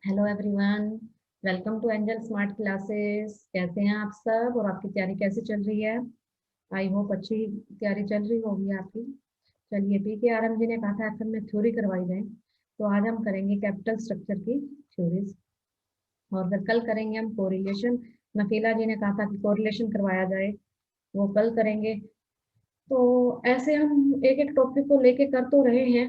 Hello everyone, welcome to Angel Smart Classes. कैसे हैं आप सब और आपकी तैयारी कैसी चल रही है? आई होप अच्छी तैयारी चल रही होगी आपकी। चलिए, PKRM जी ने कहा था एफएम में थ्योरी करवाई जाए, तो आज हम करेंगे कैपिटल स्ट्रक्चर की थ्योरीज। और फिर कल करेंगे हम कोरिलेशन। नफीला जी ने कहा था कि कोरिलेशन करवाया जाए, वो कल करेंगे। तो ऐसे हम एक एक टॉपिक को लेके कर तो रहे हैं,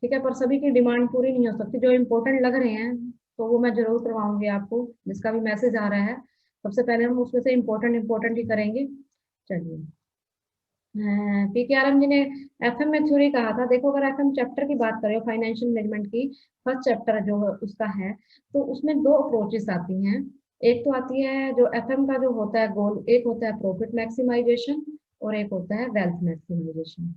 ठीक है, पर सभी की डिमांड पूरी नहीं हो सकती। जो इम्पोर्टेंट लग रहे हैं तो वो मैं जरूर करवाऊंगी आपको, जिसका भी मैसेज आ रहा है। सबसे पहले हम उसमें से इम्पोर्टेंट इम्पोर्टेंट ही करेंगे। चलिए, PKRM जी ने एफएम में थ्योरी कहा था। देखो, अगर एफएम चैप्टर की बात करें, फाइनेंशियल मैनेजमेंट की फर्स्ट चैप्टर जो उसका है, तो उसमें दो अप्रोचेस आती हैं। एक तो आती है जो एफएम का जो होता है गोल, एक होता है प्रॉफिट मैक्सिमाइजेशन और एक होता है वेल्थ मैक्सिमाइजेशन।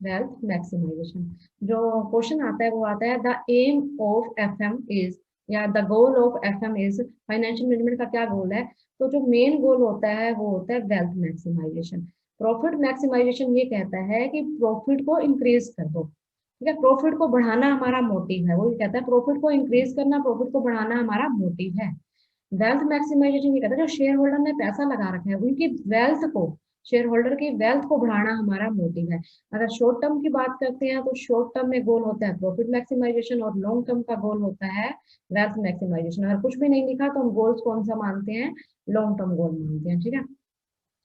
वेल्थ मैक्सिमाइजेशन जो क्वेश्चन आता है वो आता है the aim of FM is, या the goal of FM is, financial management का क्या गोल है। तो जो मेन गोल होता है वो होता है वेल्थ मैक्सिमाइजेशन। प्रॉफिट मैक्सिमाइजेशन ये कहता है कि प्रॉफिट को इंक्रीज कर दो, ठीक है, प्रॉफिट को बढ़ाना हमारा मोटिव है। वो ये कहता है प्रॉफिट को इंक्रीज करना, प्रॉफिट को बढ़ाना हमारा मोटिव है। वेल्थ मैक्सिमाइजेशन ये कहता है जो शेयर होल्डर ने पैसा लगा रखा है उनकी वेल्थ को, शेयर होल्डर की वेल्थ को बढ़ाना हमारा मोटिव है। अगर शॉर्ट टर्म की बात करते हैं तो शॉर्ट टर्म में गोल होता है प्रॉफिट मैक्सिमाइजेशन और लॉन्ग टर्म का गोल होता है वेल्थ मैक्सिमाइजेशन। अगर कुछ भी नहीं लिखा तो हम गोल्स कौन सा मानते हैं? लॉन्ग टर्म गोल मानते हैं, ठीक है।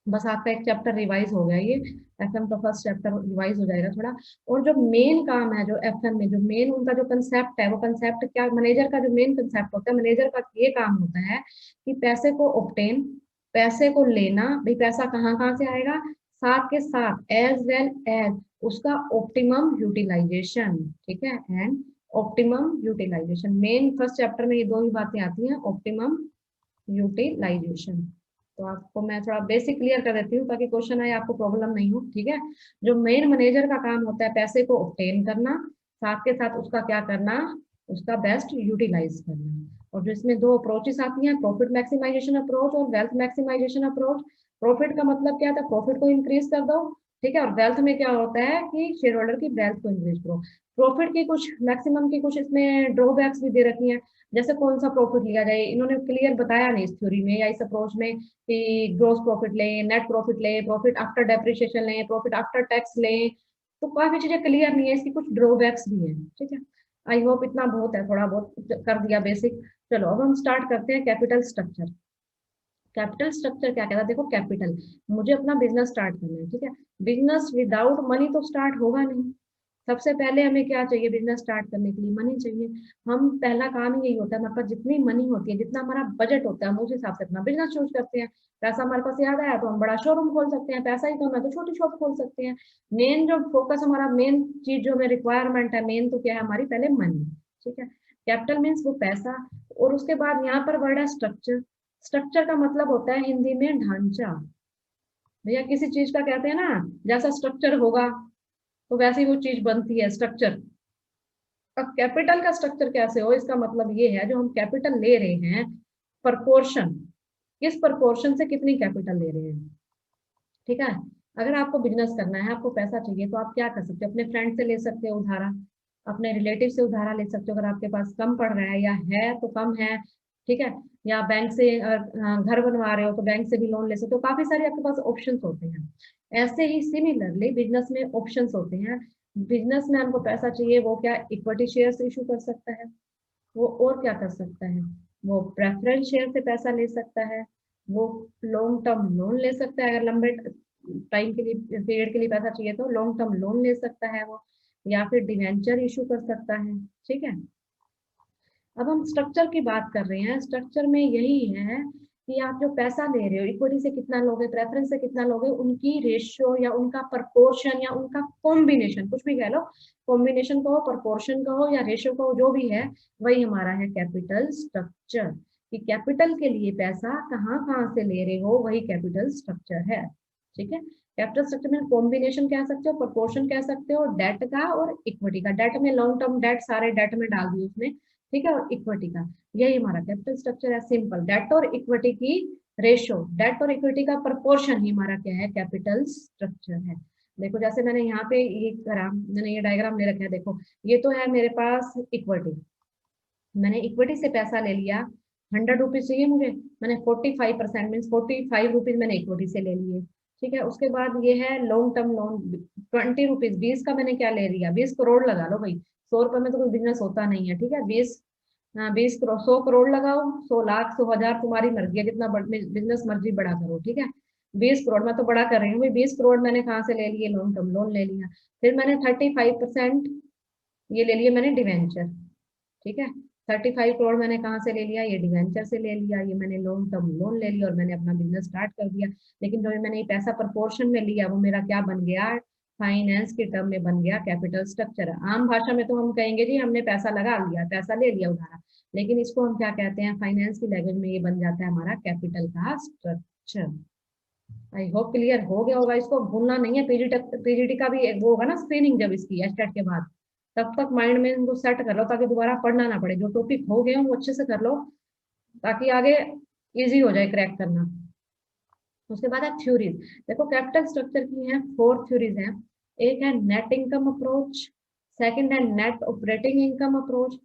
बस आपका एक चैप्टर रिवाइज हो गया, ये एफएम का फर्स्ट चैप्टर रिवाइज हो जाएगा थोड़ा। और जो मेन काम है जो एफएम में, जो मेन उनका जो कंसेप्ट है, वो कंसेप्ट क्या, मैनेजर का जो मेन कंसेप्ट होता है, मैनेजर का ये काम होता है कि पैसे को ऑब्टेन, पैसे को लेना, भाई पैसा कहाँ कहाँ से आएगा, साथ के साथ एज वेल एज उसका ऑप्टिमम यूटिलाइजेशन, ठीक है, and optimum utilisation. Main first chapter में ये दो ही बातें आती हैं, ऑप्टिमम यूटिलाइजेशन। तो आपको मैं थोड़ा बेसिक क्लियर कर देती हूँ ताकि क्वेश्चन आए आपको प्रॉब्लम नहीं हो, ठीक है। जो मेन मैनेजर का काम होता है पैसे को ऑब्टेन करना, साथ के साथ उसका क्या करना, उसका बेस्ट यूटिलाइज करना। और जो इसमें दो अप्रोचेस आती हैं, प्रॉफिट मैक्सिमाइजेशन अप्रोच और वेल्थ मैक्सिमाइजेशन अप्रोच। प्रॉफिट का मतलब क्या था, प्रॉफिट को इंक्रीज कर दो, ठीक है, और वेल्थ में क्या होता है कि शेयर होल्डर की वेल्थ को इंक्रीज करो। प्रॉफिट की कुछ मैक्सिमम की कुछ इसमें ड्रॉबैक्स भी दे रखी हैं। जैसे कौन सा प्रॉफिट लिया जाए, इन्होंने क्लियर बताया नहीं इस थ्योरी में या इस अप्रोच में कि ग्रोस प्रॉफिट लें, नेट प्रॉफिट लें, प्रॉफिट आफ्टर डेप्रिसिएशन लें, प्रॉफिट आफ्टर टैक्स लें। तो काफी चीजें क्लियर नहीं है, इसकी कुछ ड्रॉबैक्स भी हैं, ठीक है। आई होप इतना बहुत है, थोड़ा बहुत कर दिया बेसिक। चलो अब हम स्टार्ट करते हैं कैपिटल स्ट्रक्चर। कैपिटल स्ट्रक्चर क्या कहता है? देखो, कैपिटल, मुझे अपना बिजनेस स्टार्ट करना है, ठीक है। बिजनेस विदाउट मनी तो स्टार्ट होगा नहीं। सबसे पहले हमें क्या चाहिए बिजनेस स्टार्ट करने के लिए? मनी चाहिए। हम पहला काम ही यही होता है, हमारे पास जितनी मनी होती है, जितना हमारा बजट होता है, हम उस हिसाब से अपना बिजनेस चूज करते हैं। पैसा हमारे पास याद आया तो हम बड़ा शोरूम खोल सकते हैं, पैसा ही कम है तो छोटी शॉप खोल सकते हैं। मेन जो फोकस हमारा, मेन चीज जो हमें रिक्वायरमेंट है, मेन तो क्या है हमारी, पहले मनी, ठीक है। कैपिटल मीन्स वो पैसा। और उसके बाद यहाँ पर वर्ड है स्ट्रक्चर। स्ट्रक्चर का मतलब होता है हिंदी में ढांचा। भैया किसी चीज का कहते हैं ना, जैसा स्ट्रक्चर होगा तो वैसे ही वो चीज बनती है, स्ट्रक्चर। अब कैपिटल का स्ट्रक्चर कैसे हो, इसका मतलब ये है जो हम कैपिटल ले रहे हैं, प्रपोर्शन, किस प्रपोर्शन से कितनी कैपिटल ले रहे हैं, ठीक है। अगर आपको बिजनेस करना है, आपको पैसा चाहिए, तो आप क्या कर सकते हो? अपने फ्रेंड से ले सकते हो उधारा, अपने रिलेटिव से उधारा ले सकते हो अगर आपके पास कम पड़ रहा है, या है तो कम है, ठीक है। या बैंक से घर बनवा रहे हो तो बैंक से भी लोन ले सकते हो। काफी सारे आपके पास ऑप्शंस होते हैं। ऐसे ही सिमिलरली बिजनेस में ऑप्शंस होते हैं। बिजनेस में हमको पैसा चाहिए, वो क्या, इक्विटी शेयर इशू कर सकता है, वो और क्या कर सकता है, वो प्रेफरेंस शेयर से पैसा ले सकता है, वो लॉन्ग टर्म लोन ले सकता है, अगर लंबे टाइम के लिए, पीरियड के लिए पैसा चाहिए तो लॉन्ग टर्म लोन ले सकता है वो, या फिर डिवेंचर इशू कर सकता है, ठीक है। अब हम स्ट्रक्चर की बात कर रहे हैं। स्ट्रक्चर में यही है कि आप जो पैसा ले रहे हो, इक्विटी से कितना लोगे, प्रेफरेंस से कितना लोगे, उनकी रेशियो या उनका प्रपोर्शन या उनका कॉम्बिनेशन, कुछ भी कह लो, कॉम्बिनेशन कहो, प्रपोर्शन कहो या रेशियो कहो, जो भी है वही हमारा है कैपिटल स्ट्रक्चर। कि कैपिटल के लिए पैसा कहाँ कहाँ से ले रहे हो, वही कैपिटल स्ट्रक्चर है, ठीक है। कैपिटल स्ट्रक्चर में कॉम्बिनेशन कह सकते हो, प्रपोर्शन कह सकते हो, डेट का और इक्विटी का। डेट में लॉन्ग टर्म डेट, सारे डेट में डाल दिए उसमें, ठीक है, और इक्विटी का। यही हमारा कैपिटल स्ट्रक्चर है, सिंपल। डेट और इक्विटी की रेशो, डेट और इक्विटी का प्रपोर्शन ही हमारा क्या है, कैपिटल स्ट्रक्चर है। देखो जैसे मैंने यहाँ पे ये करा, मैंने ये डायग्राम ले रखा है, देखो ये तो है मेरे पास इक्विटी, मैंने इक्विटी से पैसा ले लिया, 100 रुपीज चाहिए मुझे, मैंने 45% मीन 45 रुपीज मैंने इक्विटी से ले लिए। ठीक है, उसके बाद ये है लॉन्ग टर्म लोन, 20 रुपीज, 20 का मैंने क्या ले लिया, 20 करोड़ लगा लो भाई, 100 रुपए में तो कोई बिजनेस होता नहीं है। ठीक है, 20 करोड़, 100 करोड़ लगाओ, 100 लाख, 100 हजार, तुम्हारी मर्जी है, जितना बिजनेस मर्जी बड़ा करो। ठीक है, 20 करोड़ मैं तो बड़ा कर रही हूँ भाई, 20 करोड़ मैंने कहाँ से ले लिए, लॉन्ग टर्म लोन ले लिया। फिर मैंने 35% ये ले लिया मैंने डिवेंचर। ठीक है, 35 करोड़ मैंने कहाँ से ले लिया, ये डिवेंचर से ले लिया, ये मैंने लॉन्ग टर्म लोन ले लिया और मैंने अपना बिजनेस स्टार्ट कर दिया। लेकिन जो मैंने ये पैसा प्रपोर्शन में लिया वो मेरा क्या बन गया, फाइनेंस के टर्म में बन गया कैपिटल स्ट्रक्चर। आम भाषा में तो हम कहेंगे जी हमने पैसा लगा लिया, पैसा ले लिया उधारा, लेकिन इसको हम क्या कहते हैं, फाइनेंस की लैंग्वेज में ये बन जाता है हमारा कैपिटल का स्ट्रक्चर। आई होप क्लियर हो गया होगा, इसको भूलना नहीं है। पीजीटी का भी वो होगा ना स्क्रीनिंग जब इसकी एस्टेट के बाद, तब तक माइंड में इनको सेट कर लो ताकि दोबारा पढ़ना ना पड़े, जो टॉपिक हो गए वो अच्छे से कर लो ताकि आगे इजी हो जाए क्रैक करना। उसके बाद है थ्योरीज। देखो कैपिटल स्ट्रक्चर की है 4 थ्योरीज हैं। एक है नेट इनकम अप्रोच, सेकंड है net operating income approach,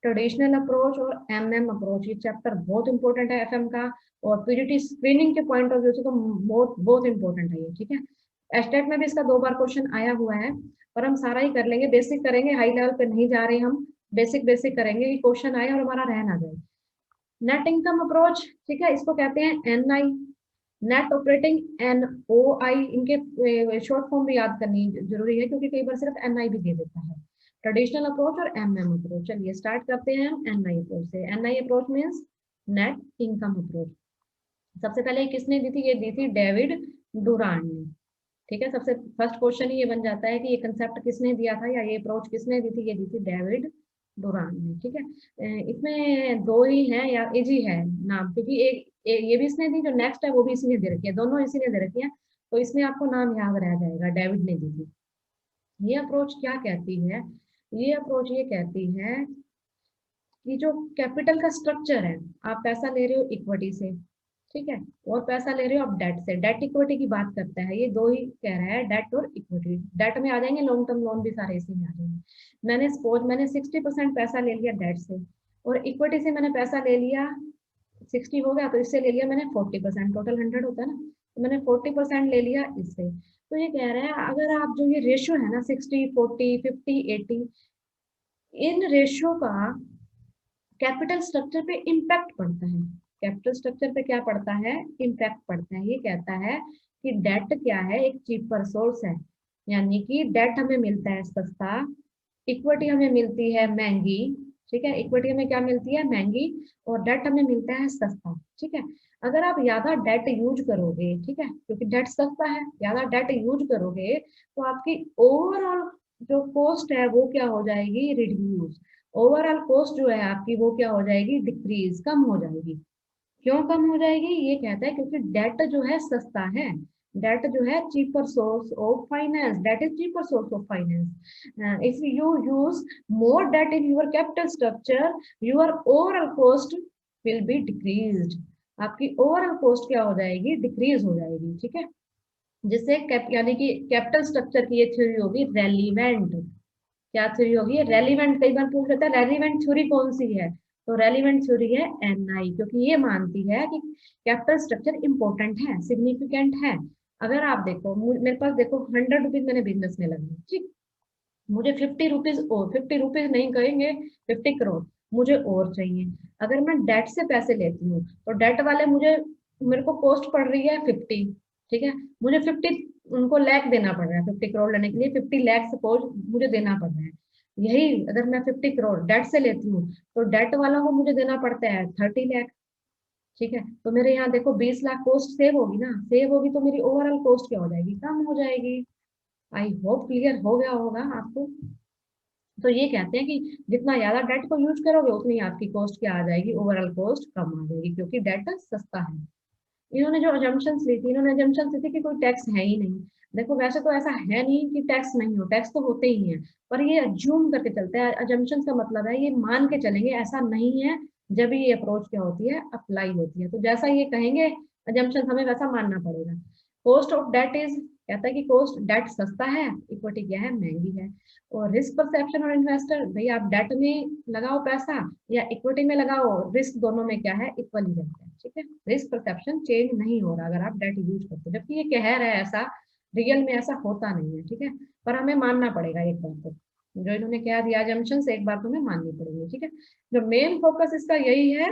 traditional approach और एमएम अप्रोच। ये चैप्टर बहुत इंपॉर्टेंट है एफएम का, और पीजीटी स्क्रीनिंग के पॉइंट ऑफ व्यू से तो बहुत बहुत इंपॉर्टेंट है ये। ठीक है, एस्टेट में भी इसका 2 बार क्वेश्चन आया हुआ है, पर हम सारा ही कर लेंगे, बेसिक करेंगे, हाई लेवल पे नहीं जा रहे हम, बेसिक बेसिक करेंगे कि क्वेश्चन आए और हमारा रह ना जाए। नेट इनकम अप्रोच, ठीक है, इसको कहते हैं एनआई, नेट ऑपरेटिंग एनओआई, इनके शॉर्ट फॉर्म भी याद करनी जरूरी है क्योंकि कई बार सिर्फ एनआई भी दे देता है। ट्रेडिशनल अप्रोच और एमएम अप्रोच। चलिए स्टार्ट करते हैं हम एनआई अप्रोच से। NI approach means net income approach. सबसे पहले किसने दी थी, ये दी थी डेविड डुरांड ने। ठीक है, सबसे फर्स्ट क्वेश्चन ये बन जाता है कि ये कंसेप्ट किसने दिया था या ये अप्रोच किसने दी थी, ये दी थी डेविड डुरांड ने। ठीक है, इसमें 2 ही है या इजी है नाम, क्योंकि ये भी इसने दी, जो नेक्स्ट है वो भी इसी ने दे रखी है, दोनों इसी ने दे रखी है, तो इसमें आपको नाम याद रह जाएगा, डेविड ने दी थी। ये अप्रोच क्या कहती है, ये अप्रोच ये कहती है कि जो कैपिटल का स्ट्रक्चर है, आप पैसा ले रहे हो इक्विटी से, ठीक है, और पैसा ले रहे हो आप डेट से, डेट इक्विटी की बात करता है, ये 2 ही कह रहा है, डेट और इक्विटी। डेट में आ जाएंगे लॉन्ग टर्म लोन भी सारे इसी में आ जाएंगे। मैंने 60% पैसा ले लिया डेट से, और इक्विटी से मैंने पैसा ले लिया, 60 हो गया तो इससे ले लिया मैंने 40%, टोटल 100 होता है ना, तो मैंने 40% ले लिया इससे। तो ये कह रहा है अगर आप जो ये रेशियो है ना 60 40 50 80, इन रेशियो का कैपिटल स्ट्रक्चर पे इम्पैक्ट पड़ता है। कैपिटल स्ट्रक्चर पे क्या पड़ता है, इम्पैक्ट पड़ता है। ये कहता है कि डेट क्या है, एक चीपर सोर्स है, यानी कि डेट हमें मिलता है सस्ता, इक्विटी हमें मिलती है महंगी। ठीक है, इक्विटी हमें क्या मिलती है, महंगी, और डेट हमें मिलता है सस्ता। ठीक है, अगर आप ज्यादा डेट यूज करोगे, ठीक है, क्योंकि डेट सस्ता है, ज्यादा डेट यूज करोगे तो आपकी ओवरऑल जो कॉस्ट है वो क्या हो जाएगी, रिड्यूस। ओवरऑल कॉस्ट जो है आपकी वो क्या हो जाएगी, डिक्रीज, कम हो जाएगी। क्यों कम हो जाएगी, ये कहता है क्योंकि डेट जो है सस्ता है, डेट जो है cheaper source of finance, debt is cheaper source of finance. If you use more debt in your capital structure, your overall cost will be decreased. आपकी ओवरऑल कॉस्ट क्या हो जाएगी, डिक्रीज हो जाएगी। ठीक है, जिससे यानी कि कैपिटल स्ट्रक्चर की ये थ्योरी होगी रेलिवेंट। क्या थ्योरी होगी, रेलिवेंट। कई बार पूछ लेता है रेलिवेंट थ्योरी कौन सी है, तो रेलिवेंट थ्योरी है एनआई, क्योंकि ये मानती है कि कैपिटल स्ट्रक्चर इंपॉर्टेंट है, सिग्निफिकेंट है। अगर आप देखो मेरे पास देखो 100 रुपीज मैंने बिजनेस में लगी, ठीक, मुझे 50 रुपीज और 50 रुपीज नहीं कहेंगे, 50 करोड़ मुझे और चाहिए। अगर मैं डेट से पैसे लेती हूँ तो डेट वाले मेरे को कॉस्ट पड़ रही है 50, ठीक है, मुझे 50 उनको लाख देना पड़ रहा है, 50 करोड़ लेने के लिए 50 लाख सपोज मुझे देना पड़ रहा है। यही अगर मैं 50 करोड़ डेट से लेती हूँ तो डेट वालों को मुझे देना पड़ता है 30 लाख। ठीक है, तो मेरे यहाँ देखो 20 लाख कॉस्ट सेव होगी ना, सेव होगी तो मेरी ओवरऑल कॉस्ट क्या हो जाएगी, कम हो जाएगी। आई होप क्लियर हो गया होगा आपको। तो ये कहते हैं कि जितना ज्यादा डेट को यूज करोगे उतनी आपकी कॉस्ट क्या आ जाएगी, ओवरऑल कॉस्ट कम आ जाएगी, क्योंकि डेट सस्ता है। इन्होंने जो अजम्पशंस ली थी, इन्होंने अजम्पशंस ली थी कि कोई टैक्स है ही नहीं। देखो वैसे तो ऐसा है नहीं कि टैक्स नहीं हो, टैक्स तो होते ही हैं, पर ये अज्यूम करके चलते हैं। अजम्पशंस का मतलब है ये मान के चलेंगे ऐसा नहीं है, जब ये अप्रोच क्या होती है, अप्लाई होती है। तो जैसा ये कहेंगे अजम्पशन हमें वैसा मानना पड़ेगा। कॉस्ट ऑफ डेट इज कहता है कि कॉस्ट डेट सस्ता है, इक्विटी क्या है, महंगी है। और रिस्क परसेप्शन और इन्वेस्टर, भाई आप डेट में लगाओ पैसा या इक्विटी में लगाओ, रिस्क दोनों में क्या है, इक्वल ही रहता है। ठीक है, रिस्क परसेप्शन चेंज नहीं हो रहा अगर आप डेट यूज करते हो, जबकि ये कह रहा है ऐसा, रियल में ऐसा होता नहीं है। ठीक है, पर हमें मानना पड़ेगा एक बार तो, जो इन्होंने कह दिया जम्पशन एक बार तो हमें माननी पड़ेगी। ठीक है, जो मेन फोकस इसका यही है,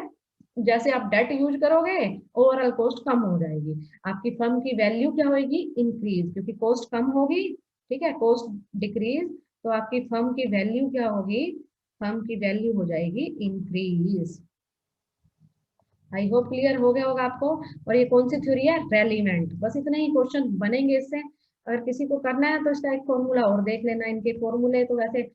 जैसे आप डेट यूज करोगे ओवरऑल कॉस्ट कम हो जाएगी, आपकी फर्म की वैल्यू क्या होगी, इंक्रीज, क्योंकि कॉस्ट कम होगी। ठीक है, कॉस्ट डिक्रीज, तो आपकी फर्म की वैल्यू क्या होगी, फर्म की वैल्यू हो जाएगी इंक्रीज। आई होप क्लियर हो गया होगा आपको। और ये कौन सी थ्योरी है, रेलिवेंट। बस इतने ही क्वेश्चन बनेंगे इससे। अगर किसी को करना है तो इसका एक फॉर्मूला और देख लेना, इनके फॉर्मूले तो वैसे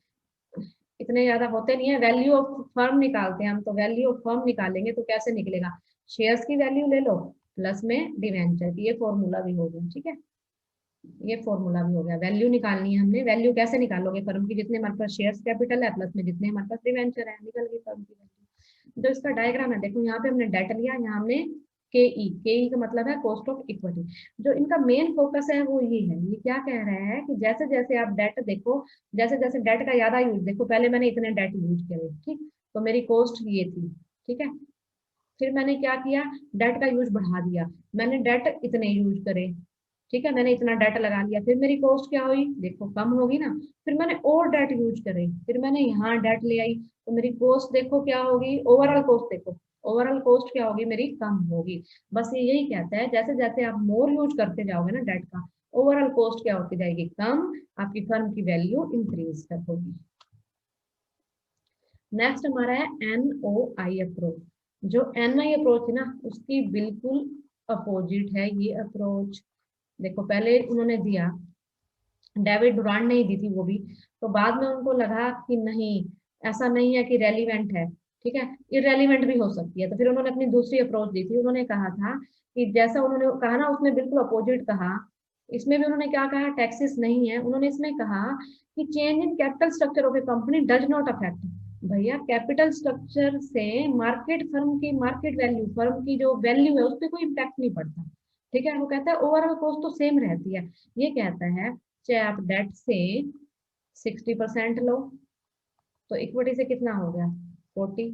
इतने ज्यादा होते नहीं है। वैल्यू ऑफ फर्म निकालते हैं हम, तो वैल्यू ऑफ फर्म निकालेंगे तो कैसे निकलेगा, शेयर्स की वैल्यू ले लो प्लस में डिवेंचर, ये फॉर्मूला भी हो गया। ठीक है, ये फॉर्मूला भी हो गया, वैल्यू निकालनी है हमने। वैल्यू कैसे निकालोगे, फर्म की जितने हमारे पास शेयर्स कैपिटल है प्लस में जितने हमारे पास डिवेंचर है, निकल गई फर्म की वैल्यू। जो इसका डायग्राम है देखो, यहाँ पे हमने डेट लिया, यहाँ हमने के ई का मतलब है कॉस्ट ऑफ इक्विटी। जो इनका मेन फोकस है वो ये है, ये क्या कह रहे हैं कि जैसे जैसे आप डेट देखो, जैसे जैसे डेट का ज्यादा यूज देखो, पहले मैंने इतने डेट यूज करे, ठीक, तो मेरी कॉस्ट ये थी। ठीक है, फिर मैंने क्या किया, डेट का यूज बढ़ा दिया, मैंने डेट इतने यूज करे। ठीक है, मैंने इतना डेट लगा लिया, फिर मेरी कॉस्ट क्या हुई, देखो कम होगी ना। फिर मैंने और डेट यूज करे, फिर मैंने यहाँ डेट ले आई, तो मेरी कॉस्ट देखो क्या होगी, ओवरऑल कॉस्ट देखो, ओवरऑल कॉस्ट क्या होगी मेरी, कम होगी। बस ये यही कहता है, जैसे जैसे आप मोर यूज करते जाओगे ना डेट का, ओवरऑल कॉस्ट क्या होती जाएगी, कम, आपकी फर्म की वैल्यू इंक्रीज कर होगी। नेक्स्ट हमारा है NOI अप्रोच। जो NI अप्रोच है ना, उसकी बिल्कुल अपोजिट है ये अप्रोच। देखो पहले उन्होंने दिया, डेविड डुरांड ने ही दी थी वो भी, तो बाद में उनको लगा कि नहीं, ऐसा नहीं है कि रेलिवेंट है। ठीक है, इरेलीवेंट भी हो सकती है, तो फिर उन्होंने अपनी दूसरी अप्रोच दी थी। उन्होंने कहा था कि जैसा उन्होंने कहा ना, उसमें बिल्कुल अपोजिट कहा। इसमें भी उन्होंने क्या कहा, टैक्सेस नहीं है, उन्होंने इसमें कहा कि change in capital structure of A company does not affect. भैया कैपिटल स्ट्रक्चर से मार्केट, फर्म की मार्केट वैल्यू, फर्म की जो वैल्यू है उस पर कोई इम्पैक्ट नहीं पड़ता। ठीक है, वो कहता है ओवरऑल कॉस्ट तो सेम रहती है। ये कहता है चाहे आप डेट से 60% लो, तो इक्विटी से कितना हो गया, 40।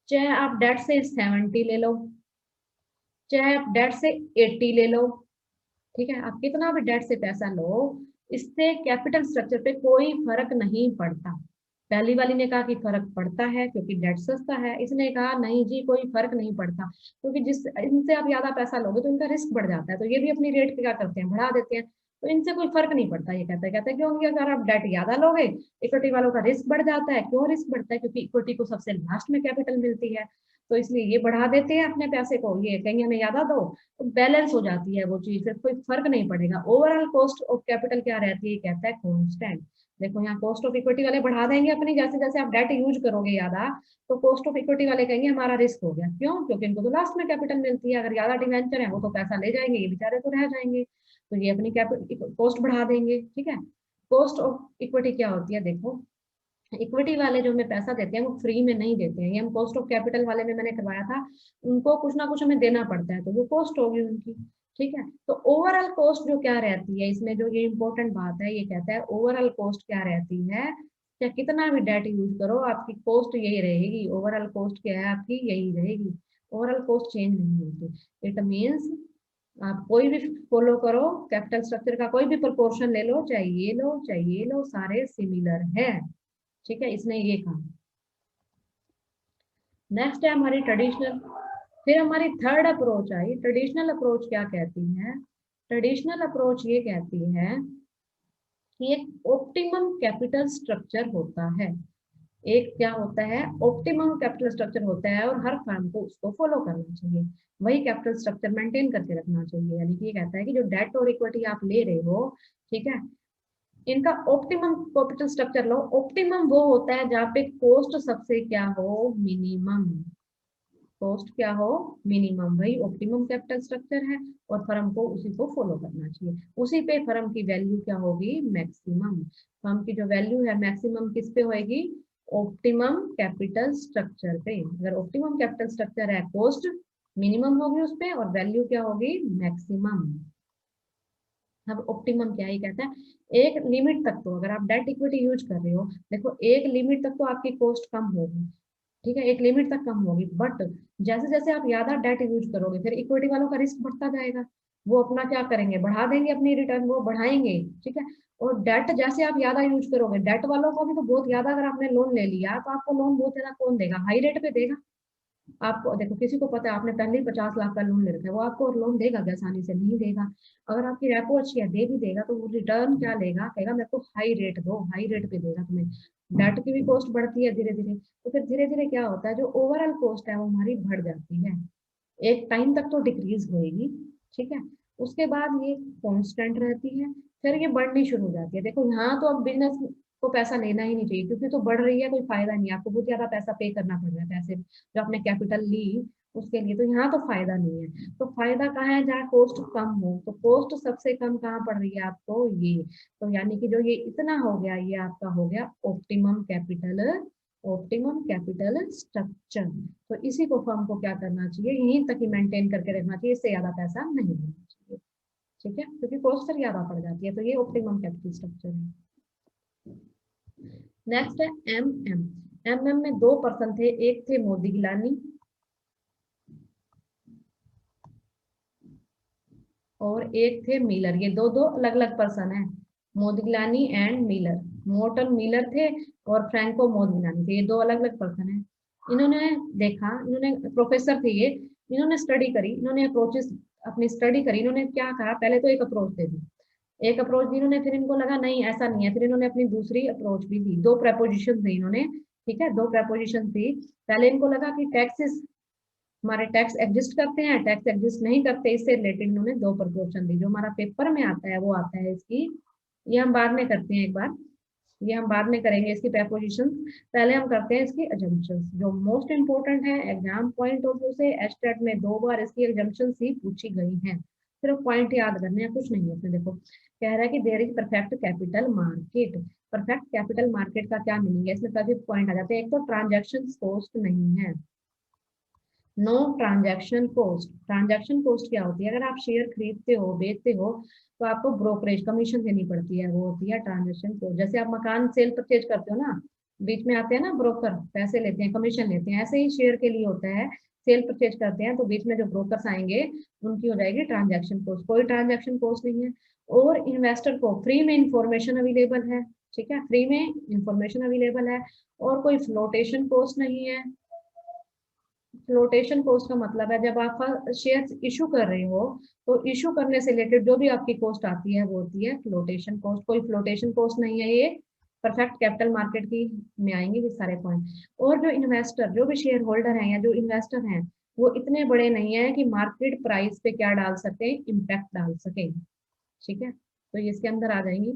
चाहे आप डेट से 70 ले लो, चाहे आप डेट से 80 ले लो। ठीक है, आप कितना भी डेट से पैसा लो, इससे कैपिटल स्ट्रक्चर पे कोई फर्क नहीं पड़ता। पहली वाली ने कहा कि फर्क पड़ता है क्योंकि डेट सस्ता है, इसने कहा नहीं जी कोई फर्क नहीं पड़ता, क्योंकि जिस इनसे आप ज्यादा पैसा लोगे तो इनका रिस्क बढ़ जाता है, तो ये भी अपनी रेट पे क्या करते हैं, बढ़ा देते हैं, तो इनसे कोई फर्क नहीं पड़ता। ये कहते हैं क्योंकि अगर आप डेट ज्यादा लोगे, इक्विटी वालों का रिस्क बढ़ जाता है। क्यों रिस्क बढ़ता है, क्योंकि इक्विटी को सबसे लास्ट में कैपिटल मिलती है, तो इसलिए ये बढ़ा देते हैं अपने पैसे को, ये कहेंगे हमें ज्यादा दो, तो बैलेंस हो जाती है वो चीज, फिर कोई फर्क नहीं पड़ेगा। ओवरऑल कॉस्ट ऑफ कैपिटल क्या रहती है, कहता है कॉन्स्टेंट। देखो यहाँ कॉस्ट ऑफ इक्विटी वाले बढ़ा देंगे अपनी, जैसे जैसे आप डेट यूज करोगे ज्यादा, तो कॉस्ट ऑफ इक्विटी वाले कहेंगे हमारा रिस्क हो गया। क्यों, क्योंकि इनको तो लास्ट में कैपिटल मिलती है, अगर ज्यादा डिवेंचर है वो तो पैसा ले जाएंगे, ये बेचारे तो रह जाएंगे, तो ये अपनी कॉस्ट बढ़ा देंगे। ठीक है, कॉस्ट ऑफ इक्विटी क्या होती है, देखो इक्विटी वाले जो हमें पैसा देते हैं वो फ्री में नहीं देते हैं, ये हम कॉस्ट ऑफ कैपिटल वाले में मैंने करवाया था, उनको कुछ ना कुछ हमें देना पड़ता है, तो वो कॉस्ट होगी उनकी। ठीक है, तो ओवरऑल कॉस्ट जो क्या रहती है इसमें, जो ये इंपॉर्टेंट बात है, ये कहता है ओवरऑल कॉस्ट क्या रहती है, या कितना भी डेट यूज करो आपकी कॉस्ट यही रहेगी, ओवरऑल कॉस्ट क्या है आपकी, यही रहेगी, ओवरऑल कॉस्ट चेंज नहीं होती। इट मीन्स आप कोई भी फॉलो करो, कैपिटल स्ट्रक्चर का कोई भी प्रोपोर्शन ले लो, चाहे ये लो चाहे ये लो, सारे सिमिलर है। ठीक है, इसने ये कहा। नेक्स्ट है हमारी ट्रेडिशनल। फिर हमारी third approach I, traditional approach क्या कहती है, ट्रेडिशनल अप्रोच ये कहती है कि एक ऑप्टिमम कैपिटल स्ट्रक्चर होता है। एक क्या होता है, ऑप्टिमम कैपिटल स्ट्रक्चर होता है, और हर फर्म को उसको फॉलो करना चाहिए, वही कैपिटल स्ट्रक्चर मेंटेन करके रखना चाहिए। यानी कि ये कहता है कि जो डेट और इक्विटी आप ले रहे हो, ठीक है, इनका ऑप्टिमम कैपिटल स्ट्रक्चर लो। ऑप्टिमम वो होता है जहाँ पे कॉस्ट सबसे क्या हो, मिनिमम, कॉस्ट क्या हो, मिनिमम, वही ऑप्टिमम कैपिटल स्ट्रक्चर है, और फर्म को उसी को फॉलो करना चाहिए। उसी पे फर्म की वैल्यू क्या होगी, मैक्सिमम। फर्म की जो वैल्यू है मैक्सिमम किस पे होगी, ऑप्टिमम कैपिटल स्ट्रक्चर पे। अगर ऑप्टिमम कैपिटल स्ट्रक्चर है, कॉस्ट मिनिमम होगी उस पे, और वैल्यू क्या होगी, मैक्सिमम। अब ऑप्टिमम क्या है, कहता है एक लिमिट तक तो अगर आप डेट इक्विटी यूज कर रहे हो, देखो एक लिमिट तक तो आपकी कॉस्ट कम होगी, ठीक है, एक लिमिट तक कम होगी, बट जैसे जैसे आप ज्यादा डेट यूज करोगे फिर इक्विटी वालों का रिस्क बढ़ता जाएगा, वो अपना क्या करेंगे, बढ़ा देंगे अपनी रिटर्न, वो बढ़ाएंगे, ठीक है। और डेट जैसे आप ज्यादा यूज करोगे, डेट वालों को भी तो बहुत ज्यादा, अगर आपने लोन ले लिया तो आपको लोन बहुत ज्यादा कौन देगा, हाई रेट पे देगा। आपको देखो किसी को पता है आपने पहले ही 50 लाख का लोन ले रखा है, वो आपको लोन देगा क्या, आसानी से नहीं देगा। अगर आपकी रेपो अच्छी है, दे भी देगा तो वो रिटर्न क्या लेगा, कहेगा मेरे को हाई रेट दो, हाई रेट पे देगा तुम्हें। डेट की भी कॉस्ट बढ़ती है धीरे धीरे, तो फिर धीरे धीरे क्या होता है, जो ओवरऑल कॉस्ट है वो हमारी बढ़ जाती है। एक टाइम तक तो डिक्रीज होएगी, ठीक है, उसके बाद ये कांस्टेंट रहती है, फिर ये बढ़नी शुरू हो जाती है। देखो यहाँ तो अब बिजनेस को पैसा लेना ही नहीं चाहिए, क्योंकि तो बढ़ रही है, कोई फायदा नहीं है, आपको बहुत ज्यादा पैसा पे करना पड़ रहा है, पैसे जो आपने कैपिटल ली उसके लिए, तो यहाँ तो फायदा नहीं है। तो फायदा कहाँ है, जहाँ कॉस्ट कम हो, तो कॉस्ट सबसे कम कहाँ पड़ रही है आपको, ये, तो यानी कि जो ये इतना हो गया, ये आपका हो गया optimum capital, optimum capital structure. तो इसी को फर्म को क्या करना चाहिए, यहीं तक ही मेंटेन करके रखना चाहिए, इससे ज्यादा पैसा नहीं देना चाहिए, ठीक है, क्योंकि कॉस्ट फिर ज्यादा पड़ जाती है। तो ये ऑप्टिमम कैपिटल स्ट्रक्चर है। नेक्स्ट है एम में दो पर्सन थे, एक थे मोदी गिलानी और एक थे मिलर, ये दो दो अलग अलग पर्सन है, मोदिग्लानी एंड मिलर, मोर्टन मिलर थे और फ्रैंको मोदिग्लानी थे, ये दो अलग अलग पर्सन है। इन्होंने देखा, इन्होंने प्रोफेसर थे ये, इन्होंने स्टडी करी, इन्होंने अप्रोचेस अपनी स्टडी करी, इन्होंने क्या कहा, पहले तो एक अप्रोच दे दी, एक अप्रोच दी इन्होंने, फिर इनको लगा नहीं ऐसा नहीं है, फिर इन्होंने अपनी दूसरी अप्रोच भी दी, दो प्रपोजिशन दी इन्होंने, ठीक है, दो प्रपोजिशन थी। पहले इनको लगा कि टैक्सेस, हमारे टैक्स एग्जिस्ट करते हैं, टैक्स एग्जिस्ट नहीं करते, इससे रिलेटेड इन्होंने दो प्रपोर्शन दी, जो हमारा पेपर में आता है वो आता है इसकी, ये हम बाद में करते हैं एक बार, ये हम बाद में करेंगे इसकी प्रपोजिशन, पहले हम करते हैं इसकी एजम्पशंस, जो मोस्ट इंपोर्टेंट है एग्जाम पॉइंट ऑफ व्यू से, एस्टेट में दो बार इसकी एग्जाम्पशंस ही पूछी गई हैं, सिर्फ पॉइंट याद करने हैं, कुछ नहीं है इसमें। देखो कह रहा है कि there is perfect capital market, perfect capital market का क्या मीनिंग है, इसमें सभी पॉइंट आ जाते हैं। एक तो ट्रांजेक्शन कॉस्ट नहीं है, no transaction cost, transaction cost क्या होती है, अगर आप शेयर खरीदते हो बेचते हो तो आपको ब्रोकरेज कमीशन देनी पड़ती है, वो होती है ट्रांजैक्शन कॉस्ट। जैसे आप मकान सेल परचेज करते हो ना, बीच में आते हैं ना ब्रोकर, पैसे लेते हैं, कमीशन लेते हैं, ऐसे ही शेयर के लिए होता है, सेल परचेज करते हैं तो बीच में जो ब्रोकर्स आएंगे उनकी हो जाएगी ट्रांजैक्शन कॉस्ट, कोई ट्रांजैक्शन कॉस्ट नहीं है। और इन्वेस्टर को फ्री में इंफॉर्मेशन अवेलेबल है, ठीक है, फ्री में इंफॉर्मेशन अवेलेबल है, और कोई फ्लोटेशन कॉस्ट नहीं है। फ्लोटेशन कॉस्ट का मतलब है जब आप शेयर इशू कर रहे हो, तो इशू करने से रिलेटेड जो भी आपकी कॉस्ट आती है वो होती है फ्लोटेशन कॉस्ट, कोई फ्लोटेशन कॉस्ट नहीं है ये। परफेक्ट कैपिटल मार्केट की में आएंगे ये सारे पॉइंट। और जो इन्वेस्टर, जो भी शेयर होल्डर है या जो इन्वेस्टर हैं, वो इतने बड़े नहीं है कि मार्केट प्राइस पे क्या डाल सके, इम्पैक्ट डाल सके, ठीक है, तो ये इसके अंदर आ जाएंगी।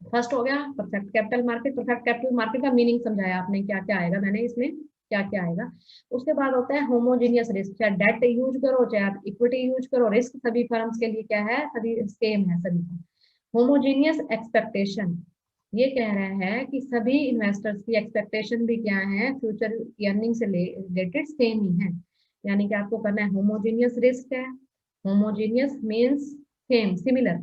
फर्स्ट हो गया perfect capital market, perfect capital market का मीनिंग समझाया आपने, क्या क्या आएगा मैंने इसमें, क्या क्या आएगा। उसके बाद होता है होमोजीनियस रिस्क, चाहे डेट यूज करो चाहे आप इक्विटी यूज करो, रिस्क सभी फर्म्स के लिए क्या है, सभी सेम है सभी का। होमोजीनियस एक्सपेक्टेशन, ये कह रहा है कि सभी इन्वेस्टर्स की एक्सपेक्टेशन भी क्या है, फ्यूचर अर्निंग से रिलेटेड सेम ही है, यानी कि आपको करना है होमोजीनियस रिस्क है, homogeneous means same, similar,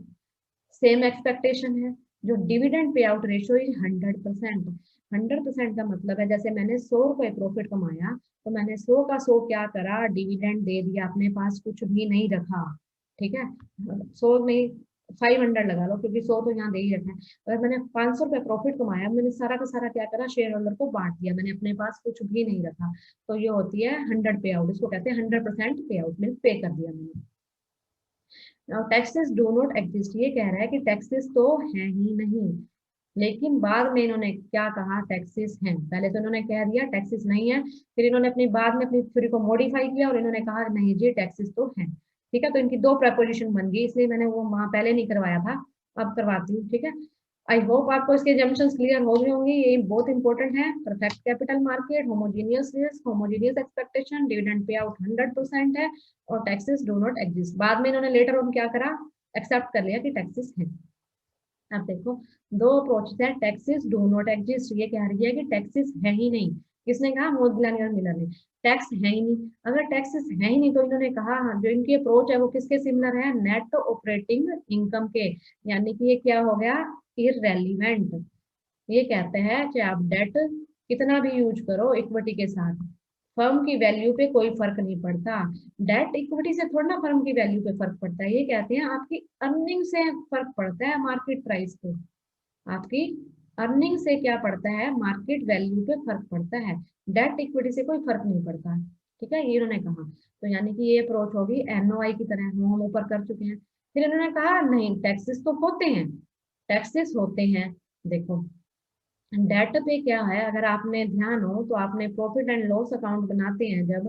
same expectation है। जो dividend pay out ratio is 100%, 100% का मतलब है जैसे मैंने 100 रुपए प्रॉफिट कमाया तो मैंने 100 का 100 क्या करा, डिविडेंड दे दिया, अपने पास कुछ भी नहीं रखा, ठीक है, 100 नहीं 500 लगा लो, क्योंकि 100 तो यहाँ दे ही रखा है। अगर मैंने 500 रुपए प्रॉफिट कमाया, मैंने सारा का सारा क्या करा, शेयर होल्डर को बांट दिया, मैंने अपने पास कुछ भी नहीं रखा, तो ये होती है 100 पे आउट, इसको कहते हैं 100% पे आउट, मीन पे कर दिया मैंने। टैक्सेस डू नॉट एग्जिस्ट, ये कह रहा है कि टैक्सेस तो है ही नहीं, लेकिन बाद में इन्होंने क्या कहा, टैक्सेस हैं, पहले तो इन्होंने कह दिया टैक्सेस नहीं है, फिर इन्होंने अपनी बाद में अपनी थ्योरी को मॉडिफाई किया और इन्होंने कहा नहीं जी टैक्सेस तो है, ठीक है, तो इनकी दो प्रपोजिशन बन गई, इसलिए मैंने वो वहां पहले नहीं करवाया था, अब करवाती हूँ, ठीक है। आई होप आपको इसके जम्पशंस क्लियर हो गए होंगे, ये बहुत इंपॉर्टेंट है, perfect capital market, homogeneous risk, homogeneous expectation, dividend pay out 100% है, और टैक्सेस डू नॉट एग्जिस्ट, बाद में इन्होंने लेटर ऑन क्या करा, एक्सेप्ट कर लिया कि टैक्सेस है। अब देखो दो अप्रोच है, टैक्सेस डू नॉट एग्जिस्ट, ये कह रही है कि टैक्सेस है ही नहीं, किसने कहा? मोदिलानी और मिलर ने। टैक्स है ही नहीं, अगर टैक्सेस है ही नहीं तो इन्होंने कहा हाँ, जो इनकी अप्रोच है वो किसके सिमिलर है? नेट ऑपरेटिंग इनकम के, यानी कि ये क्या हो गया? इररेलीवेंट। ये कहते हैं कि आप डेट कितना भी यूज करो इक्विटी के साथ, फर्म की वैल्यू पे कोई फर्क नहीं पड़ता। डेट इक्विटी से थोड़ा ना फर्म की वैल्यू पे फर्क पड़ता है, ये कहते हैं आपकी अर्निंग से फर्क पड़ता है मार्केट प्राइस पे, आपकी अर्निंग से क्या पड़ता है? मार्केट वैल्यू पे फर्क पड़ता है, डेट इक्विटी से कोई फर्क नहीं पड़ता। ठीक है, ये इन्होंने कहा। तो यानी कि ये अप्रोच होगी एनओआई की तरह, वो हम ऊपर कर चुके हैं। फिर इन्होंने कहा नहीं, टैक्सेस तो होते हैं, टैक्सेस होते हैं। देखो डेट पे क्या है, अगर आपने ध्यान हो तो आपने प्रॉफिट एंड लॉस अकाउंट बनाते हैं जब,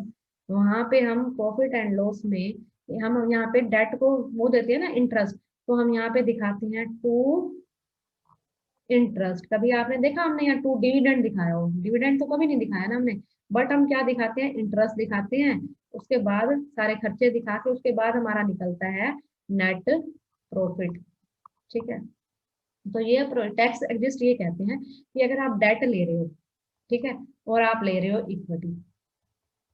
वहां पे हम प्रॉफिट एंड लॉस में हम यहाँ पे डेट को वो देते हैं ना इंटरेस्ट, तो हम यहाँ पे दिखाते हैं टू इंटरेस्ट। कभी आपने देखा हमने यहाँ टू डिविडेंड दिखाया हो? डिविडेंड तो कभी नहीं दिखाया ना हमने, बट हम क्या दिखाते हैं? इंटरेस्ट दिखाते हैं, उसके बाद सारे खर्चे दिखा के उसके बाद हमारा निकलता है नेट प्रॉफिट। ठीक है, तो ये टैक्स एग्जिस्ट ये कहते हैं कि अगर आप डेट ले रहे हो, ठीक है, और आप ले रहे हो इक्विटी,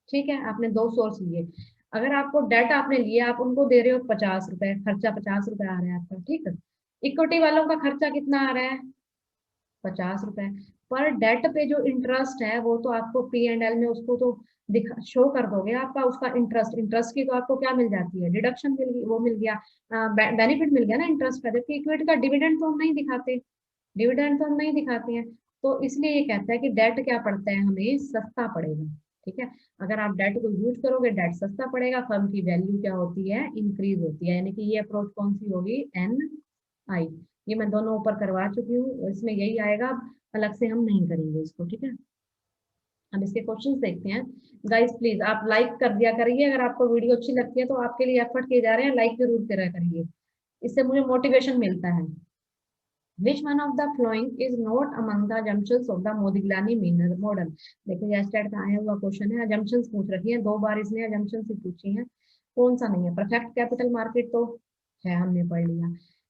ठीक है, आपने दो सोर्स लिए, अगर आपको डेट आपने लिया, आप उनको दे रहे हो 50 रुपए, खर्चा 50 रुपए आ रहा है आपका, ठीक है, इक्विटी वालों का खर्चा कितना आ रहा है? 50 रुपए। पर डेट पे जो इंटरेस्ट है वो तो आपको पी एंड एल में उसको तो दिखा शो कर दोगे, आपका उसका इंटरेस्ट, इंटरेस्ट की तो आपको क्या मिल जाती है? डिडक्शन मिल गई, वो मिल गया, बेनिफिट मिल गया ना इंटरेस्ट का। जबकि इक्विटी का डिविडेंड तो हम नहीं दिखाते, डिविडेंड तो हम नहीं दिखाते हैं, तो इसलिए ये कहता है कि डेट क्या पड़ता है हमें? सस्ता पड़ेगा। ठीक है, अगर आप डेट को यूज करोगे डेट सस्ता पड़ेगा, फर्म की वैल्यू क्या होती है? इंक्रीज होती है, यानी कि ये अप्रोच कौन सी होगी? एन आई। ये मैं दोनों ऊपर करवा चुकी हूँ, इसमें यही आएगा, अलग से हम नहीं करेंगे इसको। ठीक है, अब इसके क्वेश्चंस देखते हैं। गाइस प्लीज आप लाइक कर दिया करिए, अगर आपको वीडियो अच्छी लगती है तो आपके लिए एफर्ट किए जा रहे हैं, लाइक जरूर करा करिए, इससे मुझे मोटिवेशन मिलता है। Which one of the following is not among the assumptions of the Modigliani Miner model? देखो ये स्टेट का आया हुआ क्वेश्चन है, assumptions पूछ रखी है, दो बार इसने assumptions ही पूछी है, कौन सा नहीं है? परफेक्ट कैपिटल मार्केट तो है, हमने पढ़ लिया।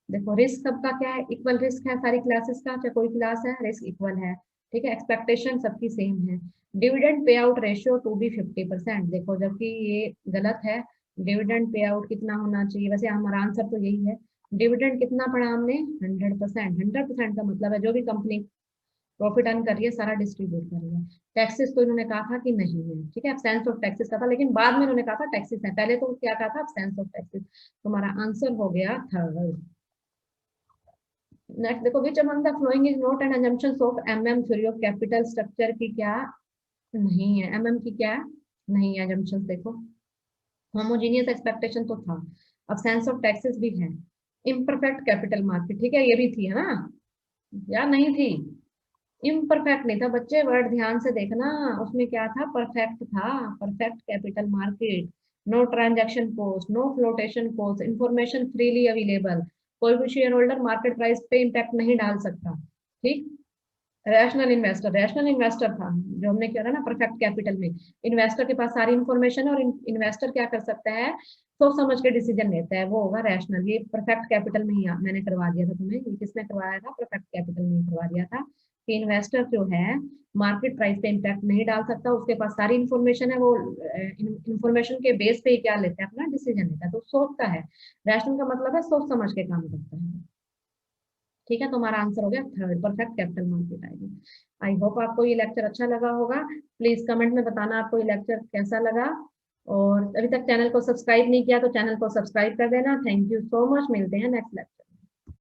देखो रिस्क सबका क्या है? इक्वल रिस्क है सारी क्लासेस का, चाहे कोई क्लास है रिस्क इक्वल है। ठीक है, एक्सपेक्टेशन सबकी सेम है। Dividend pay out ratio to be 50%, देखो जबकि ये गलत है, डिविडेंड पे आउट कितना होना चाहिए? वैसे हमारा आंसर तो यही है, डिविडेंड कितना पढ़ा हमने? 100%। 100% का मतलब है जो भी कंपनी प्रॉफिट अर्न कर रही है सारा डिस्ट्रीब्यूट कर रही है। टैक्सेस तो इन्होंने कहा था कि नहीं है, ठीक है, एब्सेंस ऑफ टैक्सेस का था, लेकिन बाद में इन्होंने कहा था टैक्सेस है, पहले तो क्या कहा था? Absence of taxes. तुम्हारा आंसर हो गया थर्ड। नेक्स्ट देखो, which among the following is not an assumptions of MM theory of capital structure की क्या नहीं है? एमएम की क्या नहीं है assumptions? देखो होमोजीनियस एक्सपेक्टेशन तो था, एब्सेंस ऑफ टैक्सेस भी है, इम्परफेक्ट कैपिटल मार्केट, ठीक है, ये भी थी है ना, या नहीं थी? इम्परफेक्ट नहीं था बच्चे, वर्ड ध्यान से देखना, उसमें क्या था? परफेक्ट था, perfect capital market. No transaction cost, no flotation cost, information freely available, कोई भी शेयर होल्डर मार्केट प्राइस पे इम्पैक्ट नहीं डाल सकता। ठीक, रैशनल इन्वेस्टर, रैशनल इन्वेस्टर था जो हमने किया था ना परफेक्ट कैपिटल में, इन्वेस्टर के पास सारी इंफॉर्मेशन है और इन्वेस्टर क्या कर सकता है? सोच समझ के डिसीजन लेता है, वो होगा रैशनल। ये परफेक्ट कैपिटल में ही मैंने करवा दिया था तुम्हें, ये किसने करवाया था? परफेक्ट कैपिटल में ही करवा दिया था कि इन्वेस्टर जो है मार्केट प्राइस पे इम्पैक्ट नहीं डाल सकता, उसके पास सारी इंफॉर्मेशन है, वो इंफॉर्मेशन के बेस पे ही क्या लेता है? अपना डिसीजन लेता है, तो सोचता है। रैशनल का मतलब है सोच समझ के काम करता है। ठीक है, तुम्हारा आंसर हो गया थर्ड, परफेक्ट कैपिटल मार्केट आएगी। आई होप आपको ये लेक्चर अच्छा लगा होगा, प्लीज कमेंट में बताना आपको ये लेक्चर कैसा लगा, और अभी तक चैनल को सब्सक्राइब नहीं किया तो चैनल को सब्सक्राइब कर देना। थैंक यू सो मच, मिलते हैं नेक्स्ट लेक्चर।